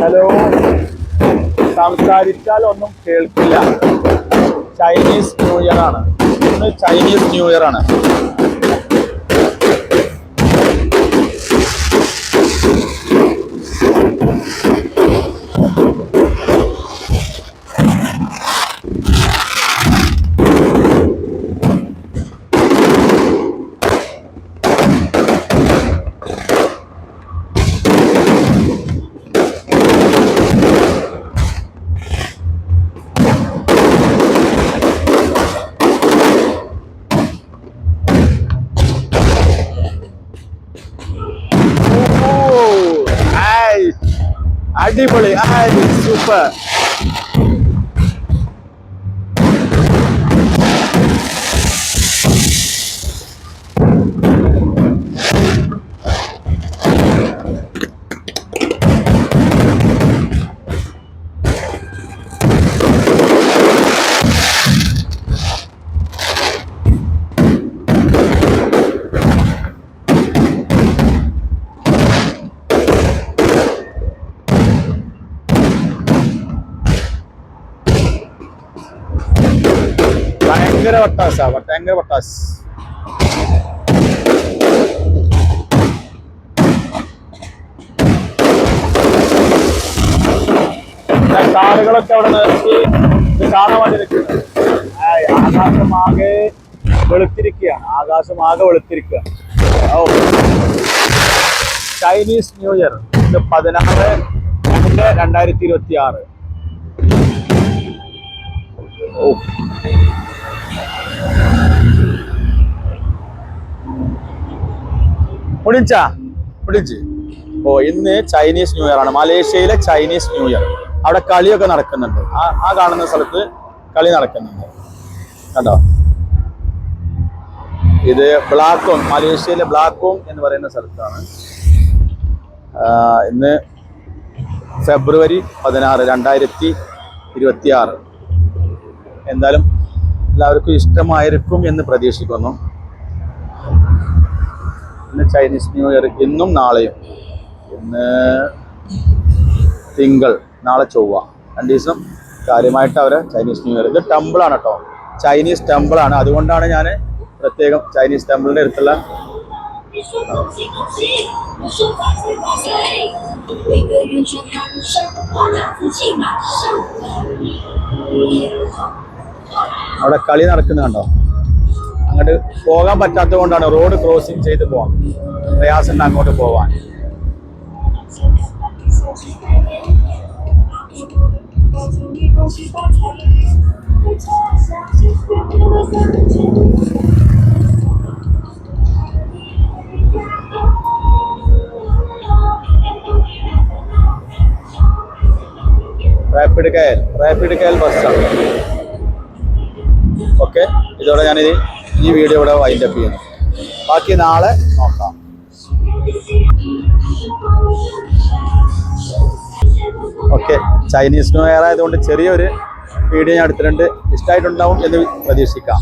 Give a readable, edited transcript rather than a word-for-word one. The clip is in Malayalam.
ഹലോ. സംസാരിച്ചാൽ ഒന്നും കേൾക്കില്ല. ചൈനീസ് ന്യൂ ഇയർ ആണ്. ഇന്ന് ചൈനീസ് ന്യൂ ഇയർ ആണ്. അടിപൊളി, സൂപ്പർ. ഭയങ്കര വട്ടാസാ, ഭയങ്കര വട്ടാസ്. കാറുകളൊക്കെ അവിടെ നിർത്തി ഇത് കാണാൻ വേണ്ടി നിൽക്കുന്നത്. ആകാശമാകെ വെളുത്തിരിക്കുകയാണ്. ഓ, ചൈനീസ് ന്യൂ ഇയർ ഇത് 16/2/2026. ഓ, പിടിച്ച്. ഓ, ഇന്ന് ചൈനീസ് ന്യൂ ഇയർ ആണ്. മലേഷ്യയിലെ ചൈനീസ് ന്യൂ ഇയർ. അവിടെ കളിയൊക്കെ നടക്കുന്നുണ്ട്. ആ കാണുന്ന സ്ഥലത്ത് കളി നടക്കുന്നുണ്ട്, കണ്ടോ? ഇത് ബ്ലാക്കോങ്, മലേഷ്യയിലെ ബ്ലാക്കോങ് എന്ന് പറയുന്ന സ്ഥലത്താണ്. ഇന്ന് ഫെബ്രുവരി 16, 2026. എന്തായാലും എല്ലാവർക്കും ഇഷ്ടമായിരിക്കും എന്ന് പ്രതീക്ഷിക്കുന്നു. ഇന്ന് ചൈനീസ് ന്യൂ ഇയർ, ഇന്നും നാളെയും. ഇന്ന് തിങ്കൾ, നാളെ ചൊവ്വ, 2 ദിവസം കാര്യമായിട്ട് അവരെ ചൈനീസ് ന്യൂ ഇയർ. ഇത് ടെമ്പിളാണ് കേട്ടോ, ചൈനീസ് ടെമ്പിളാണ്. അതുകൊണ്ടാണ് ഞാൻ പ്രത്യേകം ചൈനീസ് ടെമ്പിളിൻ്റെ അടുത്തുള്ള അവിടെ കളി നടക്കുന്നത് കണ്ടോ. അങ്ങോട്ട് പോകാൻ പറ്റാത്തത് കൊണ്ടാണ്, റോഡ് ക്രോസിങ് ചെയ്ത് പോകാൻ പ്രയാസമുണ്ട് അങ്ങോട്ട് പോവാൻ. റാപ്പിഡ് കയൽ ബസ്സാണ്. ഓക്കെ, ഇതോടെ ഞാനിത് ഈ വീഡിയോ ഇവിടെ വൈൻഡപ്പ് ചെയ്യുന്നു. ബാക്കി നാളെ നോക്കാം. ഓക്കെ, ചൈനീസ് ന്യൂ ഇയർ ആയതുകൊണ്ട് ചെറിയൊരു വീഡിയോ ഞാൻ എടുത്തിട്ടുണ്ട്. ഇഷ്ടമായിട്ടുണ്ടാവും എന്ന് പ്രതീക്ഷിക്കാം.